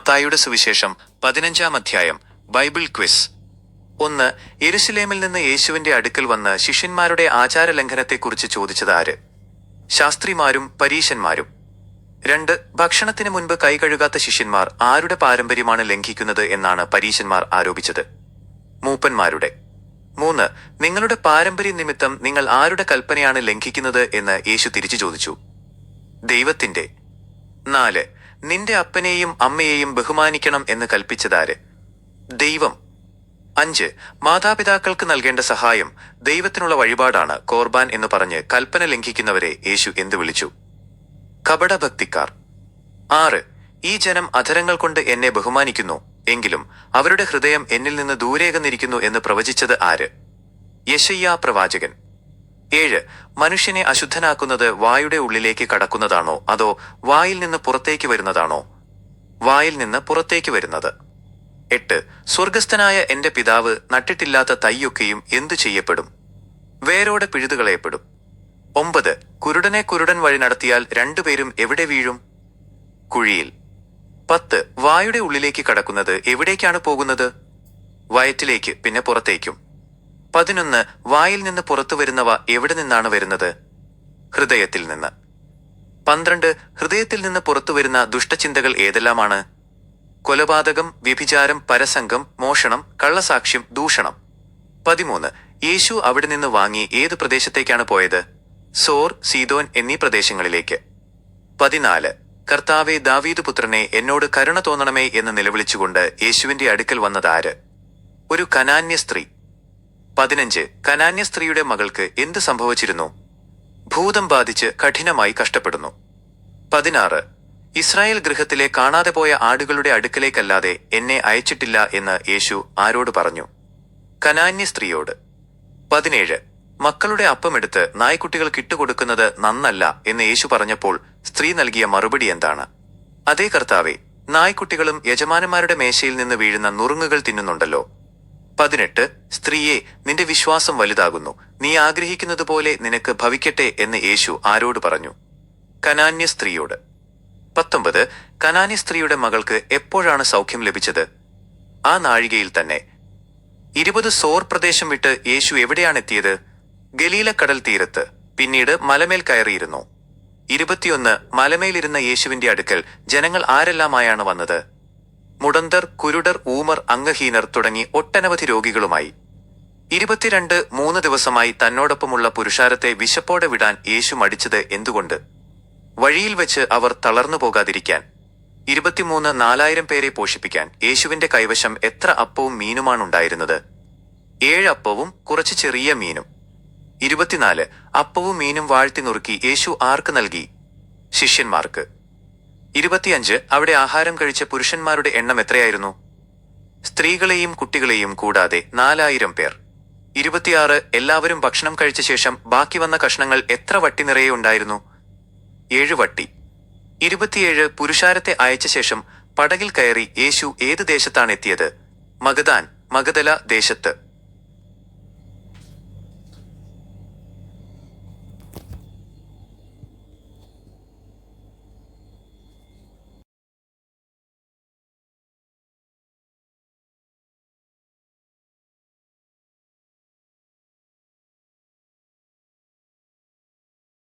മത്തായിയുടെ സുവിശേഷം 15-ാം അധ്യായം. Bible quiz. 1. യെരുശലേമിൽ നിന്ന് യേശുവിന്റെ അടുക്കൽ വന്ന് ശിഷ്യന്മാരുടെ ആചാരലംഘനത്തെക്കുറിച്ച് ചോദിച്ചത് ആര്? ശാസ്ത്രിമാരും പരീശന്മാരും. 2. ഭക്ഷണത്തിന് മുൻപ് കൈ കഴുകാത്ത ശിഷ്യന്മാർ ആരുടെ പാരമ്പര്യമാണ് ലംഘിക്കുന്നത് എന്നാണ് പരീശന്മാർ ആരോപിച്ചത്? മൂപ്പന്മാരുടെ. 3. നിങ്ങളുടെ പാരമ്പര്യ നിമിത്തം നിങ്ങൾ ആരുടെ കൽപ്പനയാണ് ലംഘിക്കുന്നത് എന്ന് യേശു തിരിച്ചു ചോദിച്ചു? ദൈവത്തിന്റെ. 4. നിന്റെ അപ്പനെയും അമ്മയെയും ബഹുമാനിക്കണം എന്ന് കൽപ്പിച്ചതാര്? ദൈവം. 5. മാതാപിതാക്കൾക്ക് നൽകേണ്ട സഹായം ദൈവത്തിനുള്ള വഴിപാടാണ് കോർബാൻ എന്ന് പറഞ്ഞ് കൽപ്പന ലംഘിക്കുന്നവരെ യേശു എന്ത് വിളിച്ചു? കപടഭക്തിക്കാർ. 6. ഈ ജനം അധരങ്ങൾ കൊണ്ട് എന്നെ ബഹുമാനിക്കുന്നു, എങ്കിലും അവരുടെ ഹൃദയം എന്നിൽ നിന്ന് ദൂരേകന്നിരിക്കുന്നു എന്ന് പ്രവചിച്ചത് ആര്? യെശയ്യാ പ്രവാചകൻ. 7. മനുഷ്യനെ അശുദ്ധനാക്കുന്നത് വായുടെ ഉള്ളിലേക്ക് കടക്കുന്നതാണോ അതോ വായിൽ നിന്ന് പുറത്തേക്ക് വരുന്നതാണോ? വായിൽ നിന്ന് പുറത്തേക്ക് വരുന്നത്. 8. സ്വർഗസ്ഥനായ എന്റെ പിതാവ് നട്ടിട്ടില്ലാത്ത തൈയൊക്കെയും എന്തു ചെയ്യപ്പെടും? വേരോടെ പിഴുതുകളയപ്പെടും. 9. കുരുടനെ കുരുടൻ വഴി നടത്തിയാൽ രണ്ടുപേരും എവിടെ വീഴും? കുഴിയിൽ. 10. വായുടെ ഉള്ളിലേക്ക് കടക്കുന്നത് എവിടേക്കാണ് പോകുന്നത്? വയറ്റിലേക്ക്, പിന്നെ പുറത്തേക്കും. 11. വായിൽ നിന്ന് പുറത്തു വരുന്നവ എവിടെ നിന്നാണ് വരുന്നത്? ഹൃദയത്തിൽ നിന്ന്. 12. ഹൃദയത്തിൽ നിന്ന് പുറത്തു വരുന്ന ദുഷ്ടചിന്തകൾ ഏതെല്ലാമാണ്? കൊലപാതകം, വ്യഭിചാരം, പരസംഗം, മോഷണം, കള്ളസാക്ഷ്യം, ദൂഷണം. 13. യേശു അവിടെ നിന്ന് വാങ്ങി ഏത് പ്രദേശത്തേക്കാണ് പോയത്? സോർ, സീദോൻ എന്നീ പ്രദേശങ്ങളിലേക്ക്. 14. കർത്താവെ, ദാവീദ് പുത്രനെ, എന്നോട് കരുണ തോന്നണമേ എന്ന് നിലവിളിച്ചുകൊണ്ട് യേശുവിന്റെ അടുക്കൽ വന്നതാര്? ഒരു കനാന്യ സ്ത്രീ. 15. കനാന്യ സ്ത്രീയുടെ മകൾക്ക് എന്ത് സംഭവിച്ചിരുന്നു? ഭൂതം ബാധിച്ച് കഠിനമായി കഷ്ടപ്പെടുന്നു. 16. ഇസ്രായേൽ ഗൃഹത്തിലെ കാണാതെ പോയ ആടുകളുടെ അടുക്കലേക്കല്ലാതെ എന്നെ അയച്ചിട്ടില്ല എന്ന് യേശു ആരോട് പറഞ്ഞു? കനാന്യ സ്ത്രീയോട്. 17. മക്കളുടെ അപ്പമെടുത്ത് നായ്ക്കുട്ടികൾക്ക് ഇട്ടുകൊടുക്കുന്നത് നന്നല്ല എന്ന് യേശു പറഞ്ഞപ്പോൾ സ്ത്രീ നൽകിയ മറുപടി എന്താണ്? അതേ കർത്താവെ, നായ്ക്കുട്ടികളും യജമാനന്മാരുടെ മേശയിൽ നിന്ന് വീഴുന്ന നുറുങ്ങുകൾ തിന്നുന്നുണ്ടല്ലോ. 18. സ്ത്രീയെ, നിന്റെ വിശ്വാസം വലുതാകുന്നു, നീ ആഗ്രഹിക്കുന്നതുപോലെ നിനക്ക് ഭവിക്കട്ടെ എന്ന് യേശു ആരോട് പറഞ്ഞു? കനാന്യ സ്ത്രീയോട്. 19. കനാന്യ സ്ത്രീയുടെ മകൾക്ക് എപ്പോഴാണ് സൗഖ്യം ലഭിച്ചത്? ആ നാഴികയിൽ തന്നെ. 20. സോർ പ്രദേശം വിട്ട് യേശു എവിടെയാണെത്തിയത്? ഗലീല കടൽ തീരത്ത്, പിന്നീട് മലമേൽ കയറിയിരുന്നു. 21. മലമേലിരുന്ന യേശുവിന്റെ അടുക്കൽ ജനങ്ങൾ ആരെല്ലാമായാണ് വന്നത്? മുടന്തർ, കുരുടർ, ഊമർ, അംഗഹീനർ തുടങ്ങി ഒട്ടനവധി രോഗികളുമായി. 22. 3 ദിവസമായി തന്നോടൊപ്പമുള്ള പുരുഷാരത്തെ വിശപ്പോടെ വിടാൻ യേശു മടിച്ചത് എന്തുകൊണ്ട്? വഴിയിൽ വെച്ച് അവർ തളർന്നു പോകാതിരിക്കാൻ. 23. 4000 പേരെ പോഷിപ്പിക്കാൻ യേശുവിന്റെ കൈവശം എത്ര അപ്പവും മീനുമാണുണ്ടായിരുന്നത്? 7 അപ്പവും കുറച്ച് ചെറിയ മീനും. 24. അപ്പവും മീനും വാഴ്ത്തി നുറുക്കി യേശു ആർക്ക് നൽകി? ശിഷ്യന്മാർക്ക്. 25. അവിടെ ആഹാരം കഴിച്ച പുരുഷന്മാരുടെ എണ്ണം എത്രയായിരുന്നു? സ്ത്രീകളെയും കുട്ടികളെയും കൂടാതെ 4000 പേർ. 26. എല്ലാവരും ഭക്ഷണം കഴിച്ച ശേഷം ബാക്കി വന്ന കഷ്ണങ്ങൾ എത്ര വട്ടി നിറയെ ഉണ്ടായിരുന്നു? 7 വട്ടി. 27. പുരുഷാരത്തെ അയച്ച ശേഷം പടകിൽ കയറി യേശു ഏത് ദേശത്താണ് എത്തിയത്? മഗദാൻ, മഗദല ദേശത്ത്.